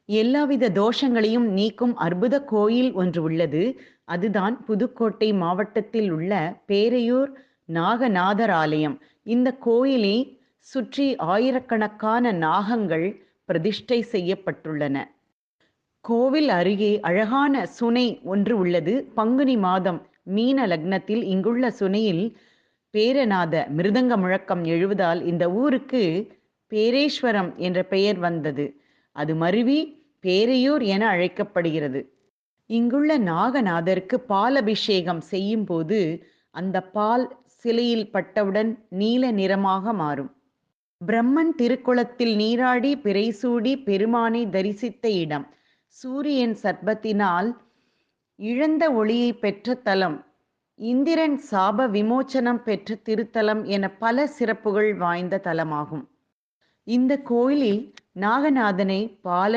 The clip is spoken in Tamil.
எல்லாவித தோஷங்களையும் நீக்கும் அற்புத கோயில் ஒன்று உள்ளது. அதுதான் புதுக்கோட்டை மாவட்டத்தில் உள்ள பேரையூர் நாகநாதர் ஆலயம். இந்த கோயிலை சுற்றி ஆயிரக்கணக்கான நாகங்கள் பிரதிஷ்டை செய்யப்பட்டுள்ளன. கோவில் அருகே அழகான சுனை ஒன்று உள்ளது. பங்குனி மாதம் மீன லக்னத்தில் இங்குள்ள சுனையில் பேரநாத மிருதங்க முழக்கம் எழுவதால் இந்த ஊருக்கு பேரேஸ்வரம் என்ற பெயர் வந்தது. அது மருவி பேரையூர் என அழைக்கப்படுகிறது. இங்குள்ள நாகநாதருக்கு பால் அபிஷேகம் செய்யும் போது அந்த பால் சிலையில் பட்டவுடன் நீல நிறமாக மாறும். பிரம்மன் திருக்குளத்தில் நீராடி பிறைசூடி பெருமானை தரிசித்த இடம். சூரியன் சர்ப்பத்தினால் இழந்த ஒளியை பெற்ற தலம். இந்திரன் சாப விமோச்சனம் பெற்ற திருத்தலம் என பல சிறப்புகள் வாய்ந்த தலமாகும். இந்த கோயிலில் நாகநாதனை பால